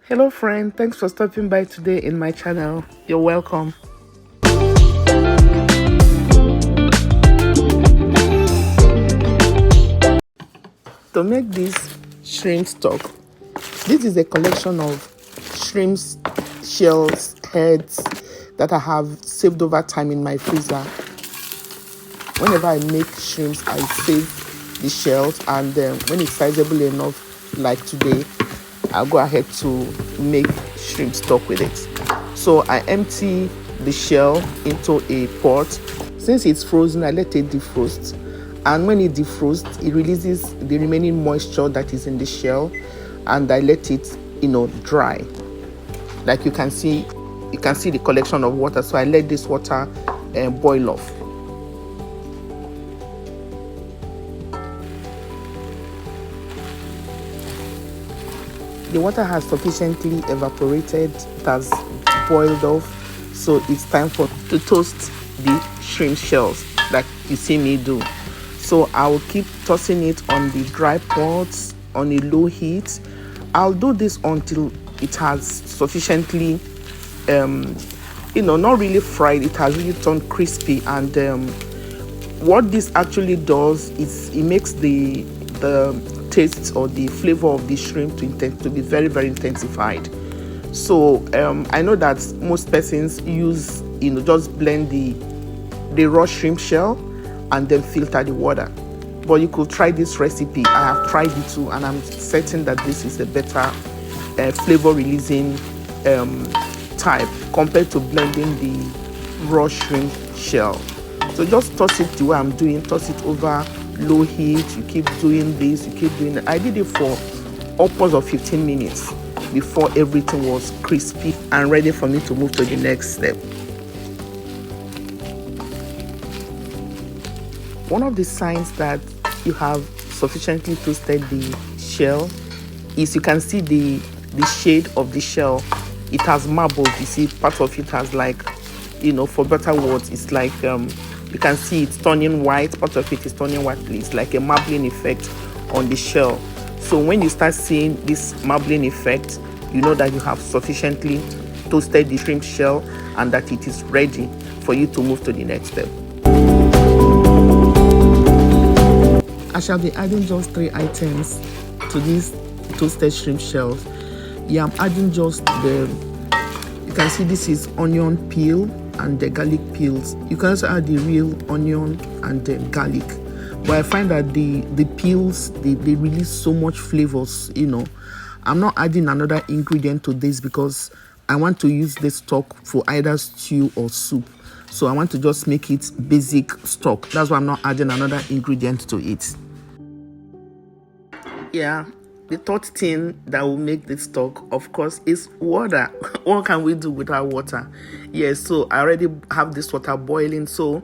Hello friend, thanks for stopping by today in my channel. You're welcome. To make this shrimp stock, this is a collection of shrimp shells, heads that I have saved over time in my freezer. Whenever I make shrimps, I save the shells, and when it's sizable enough, like today, I'll go ahead to make shrimp stock with it. So I empty the shell into a pot. Since it's frozen, I let it defrost. And when it defrosts, it releases the remaining moisture that is in the shell, and I let it, dry. Like you can see the collection of water. So I let this water boil off. The water has sufficiently evaporated, it has boiled off, so it's time to toast the shrimp shells that you see me do. So I will keep tossing it on the dry pots on a low heat. I'll do this until it has sufficiently, not really fried, it has really turned crispy. And what this actually does is it makes the taste or the flavor of the shrimp to be very, very intensified. So I know that most persons use, just blend the raw shrimp shell and then filter the water. But you could try this recipe. I have tried it too, and I'm certain that this is a better flavor releasing type compared to blending the raw shrimp shell. So just toss it the way I'm doing, toss it over low heat. You keep doing this, you keep doing it. I did it for upwards of 15 minutes before everything was crispy and ready for me to move to the next step. One of the signs that you have sufficiently toasted the shell is you can see the shade of the shell. It has marbled. You see part of it has, like, for better words, it's like you can see it's turning white. Part of it is turning white. It's like a marbling effect on the shell. So when you start seeing this marbling effect, you know that you have sufficiently toasted the shrimp shell and that it is ready for you to move to the next step. I shall be adding just 3 items to these toasted shrimp shells. Yeah, I'm adding just you can see this is onion peel and the garlic peels. You can also add the real onion and the garlic. But I find that the peels, they release so much flavors, I'm not adding another ingredient to this because I want to use this stock for either stew or soup. So I want to just make it basic stock. That's why I'm not adding another ingredient to it. Yeah, the third thing that will make this stock, of course, is water. What can we do without water? Yes, so I already have this water boiling, so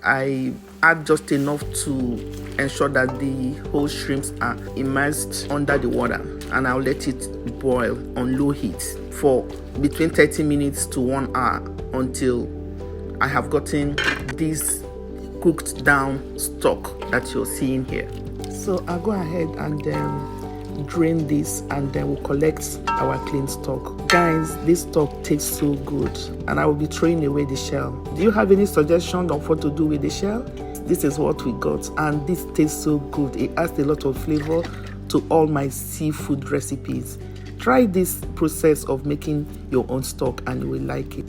I add just enough to ensure that the whole shrimps are immersed under the water, and I'll let it boil on low heat for between 30 minutes to 1 hour until I have gotten this cooked down stock that you're seeing here. So I'll go ahead and drain this, and then we'll collect our clean stock. Guys, this stock tastes so good, and I will be throwing away the shell. Do you have any suggestion of what to do with the shell? This is what we got, and this tastes so good. It adds a lot of flavor to all my seafood recipes. Try this process of making your own stock and you will like it.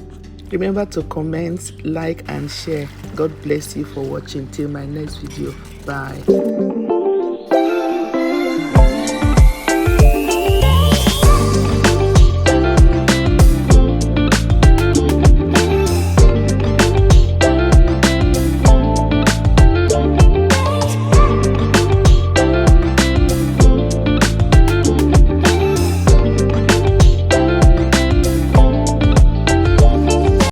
Remember to comment, like and share. God bless you for watching. Till my next video. Bye.